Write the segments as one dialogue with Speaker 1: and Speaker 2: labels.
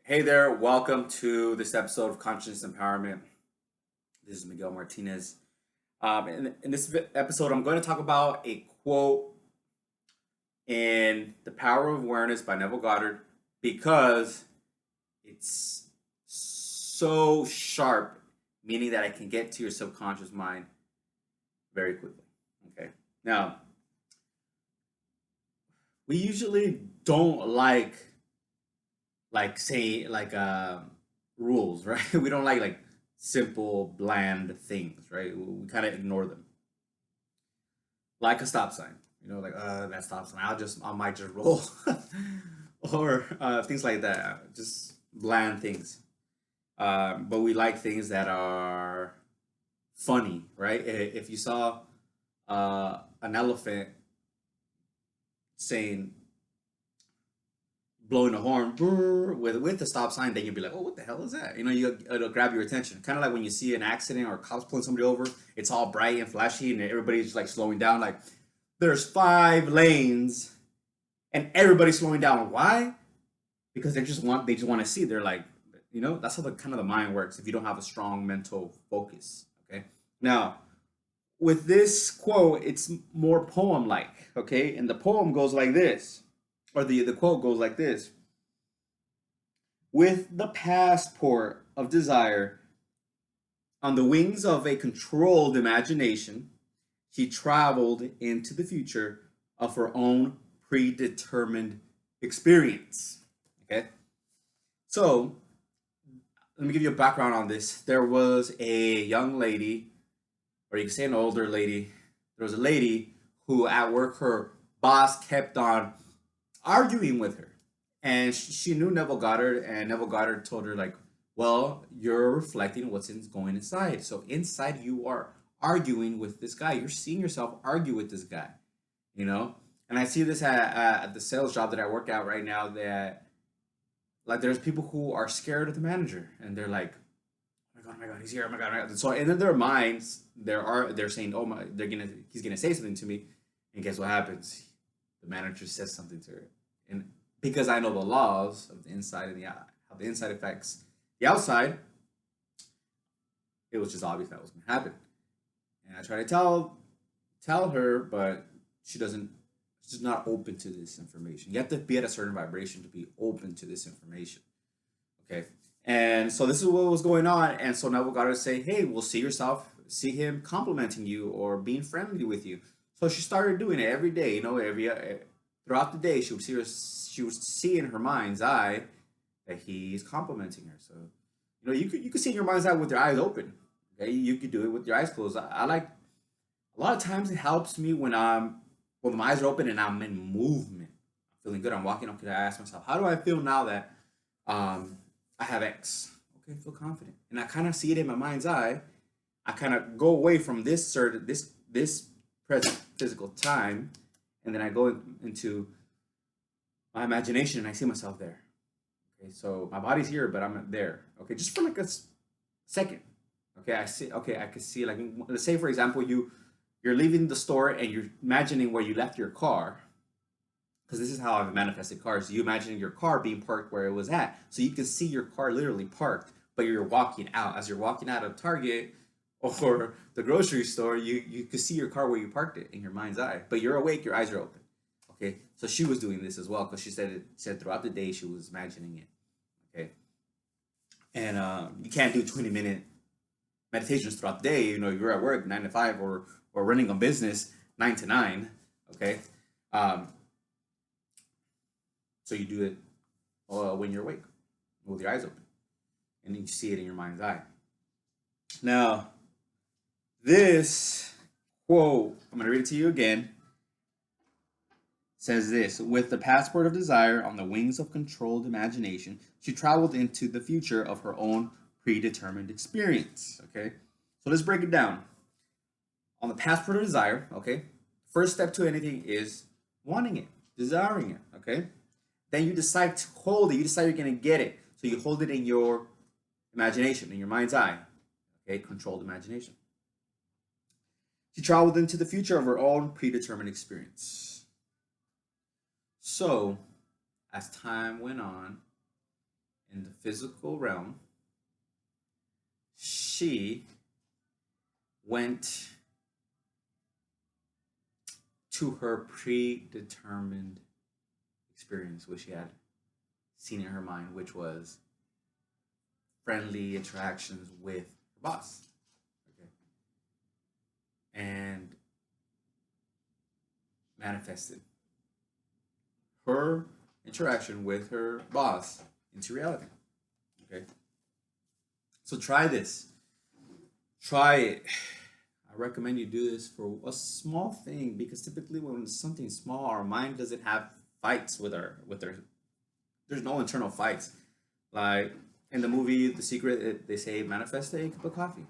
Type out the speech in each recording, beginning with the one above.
Speaker 1: Hey there, welcome to this episode of Conscious Empowerment. This is Miguel Martinez. In this episode, I'm going to talk about a quote in The Power of Awareness by Neville Goddard because it's so sharp, meaning that I can get to your subconscious mind very quickly. Okay. Now, we usually don't say rules, right? We don't like simple bland things, right? We kind of ignore them, like a stop sign, like that stop sign, I might just roll or things like that, just bland things. But we like things that are funny, right? If you saw an elephant saying blowing a horn with the stop sign, then you'd be like, "Oh, what the hell is that?" It'll grab your attention. Kind of like when you see an accident or cops pulling somebody over, it's all bright and flashy, and everybody's just like slowing down. Like there's 5 lanes, and everybody's slowing down. Why? Because they just want to see. They're like, that's how the kind of the mind works. If you don't have a strong mental focus, okay. Now, with this quote, it's more poem like, okay, and the poem goes like this, or the quote goes like this: with the passport of desire, on the wings of a controlled imagination, she traveled into the future of her own predetermined experience. Okay? So, let me give you a background on this. There was a young lady, or you can say an older lady. There was a lady who at work, her boss kept on arguing with her. And she knew Neville Goddard, and Neville Goddard told her, like, well, you're reflecting going inside. So inside you are arguing with this guy. You're seeing yourself argue with this guy, you know? And I see this at the sales job that I work at right now, that like there's people who are scared of the manager, and they're like, oh my god, he's here, oh my god, oh my god. So and in their minds, they're saying, oh my, he's gonna say something to me, and guess what happens? The manager says something to her, and because I know the laws of the inside and how the inside affects the outside, it was just obvious that was going to happen. And I try to tell her, but she doesn't. She's not open to this information. You have to be at a certain vibration to be open to this information. Okay, and so this is what was going on, and so now we got to say, hey, we'll see him complimenting you or being friendly with you. So she started doing it every day. Throughout the day, she would see in her mind's eye that he's complimenting her. So you could see in your mind's eye with your eyes open. Okay, you could do it with your eyes closed. I like, a lot of times it helps me when my eyes are open and I'm in movement. I'm feeling good. I'm walking. Okay, I ask myself, how do I feel now that I have X? Okay, I feel confident, and I kind of see it in my mind's eye. I kind of go away from this present physical time, and then I go into my imagination and I see myself there. Okay, so my body's here, but I'm there. Okay, just for like a second. Okay, I see. Okay, I could see, like, let's say for example, you're leaving the store and you're imagining where you left your car, because this is how I've manifested cars. You imagining your car being parked where it was at, so you can see your car literally parked, but you're walking out. As you're walking out of Target or the grocery store, you can see your car where you parked it in your mind's eye, but you're awake, your eyes are open. Okay, so she was doing this as well, because she said throughout the day she was imagining it. Okay, and you can't do 20-minute meditations throughout the day. You're at work 9 to 5, or running a business 9 to 9. Okay, um, so you do it when you're awake with your eyes open, and then you see it in your mind's eye. Now, this quote, I'm going to read it to you again. Says this: with the passport of desire, on the wings of controlled imagination, she traveled into the future of her own predetermined experience. Okay, so let's break it down. On the passport of desire, okay, first step to anything is wanting it, desiring it. Okay, then you decide to hold it. You decide you're going to get it, so you hold it in your imagination, in your mind's eye. Okay, controlled imagination. She traveled into the future of her own predetermined experience. So, as time went on, in the physical realm, she went to her predetermined experience, which she had seen in her mind, which was friendly interactions with her boss. Okay. And manifested her interaction with her boss into reality. Okay. So try this. Try it. I recommend you do this for a small thing because typically when it's something small, our mind doesn't have fights with our there's no internal fights. Like in the movie The Secret, they say manifest a cup of coffee,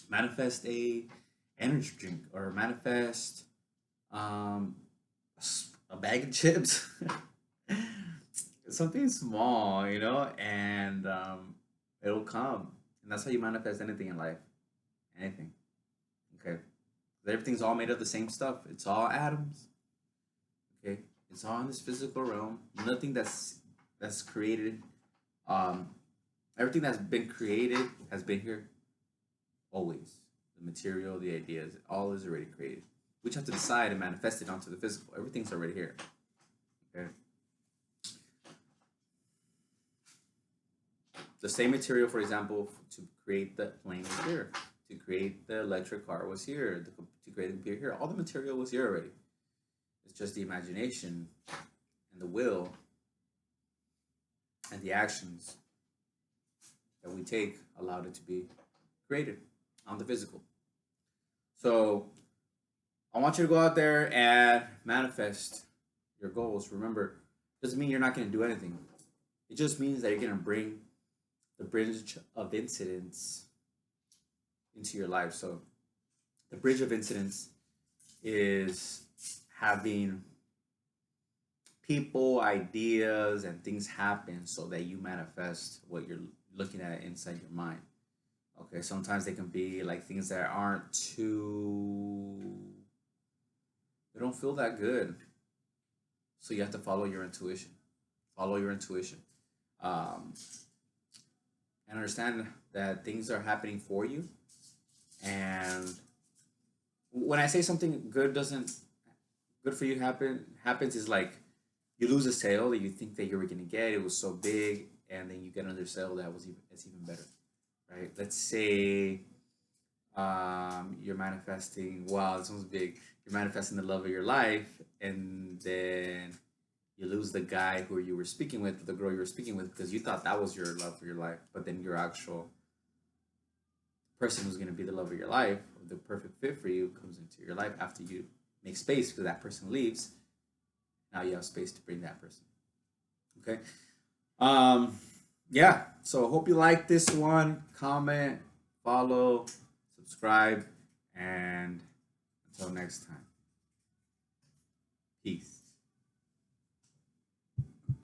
Speaker 1: manifest a energy drink, or manifest um, a bag of chips. Something small, and it'll come. And that's how you manifest anything in life. Anything. Okay. Everything's all made of the same stuff. It's all atoms. Okay. It's all in this physical realm. Nothing that's created. Um, Everything that's been created has been here always. The material, the ideas, all is already created. We just have to decide and manifest it onto the physical. Everything's already here. Okay. The same material, for example, to create the plane was here. To create the electric car was here. To create the computer here. All the material was here already. It's just the imagination and the will and the actions that we take allowed it to be created on the physical. So I want you to go out there and manifest your goals. Remember, it doesn't mean you're not going to do anything. It just means that you're going to bring the bridge of incidents into your life. So the bridge of incidents is having people, ideas, and things happen so that you manifest what you're looking at inside your mind. Okay, sometimes they can be like things that aren't they don't feel that good. So you have to follow your intuition. Follow your intuition. Um, and understand that things are happening for you. And when I say something good doesn't good for you happens is like you lose a sale that you think that you were gonna get. It was so big, and then you get another sale that's even better, right? Let's say you're manifesting. Wow, this one's big. You're manifesting the love of your life, and then you lose the guy who you were speaking with, the girl you were speaking with, because you thought that was your love for your life, but then your actual person who's going to be the love of your life, or the perfect fit for you, comes into your life after you make space because that person leaves. Now you have space to bring that person. Okay. Um, yeah. So I hope you like this one. Comment, follow, subscribe, and until next time, peace.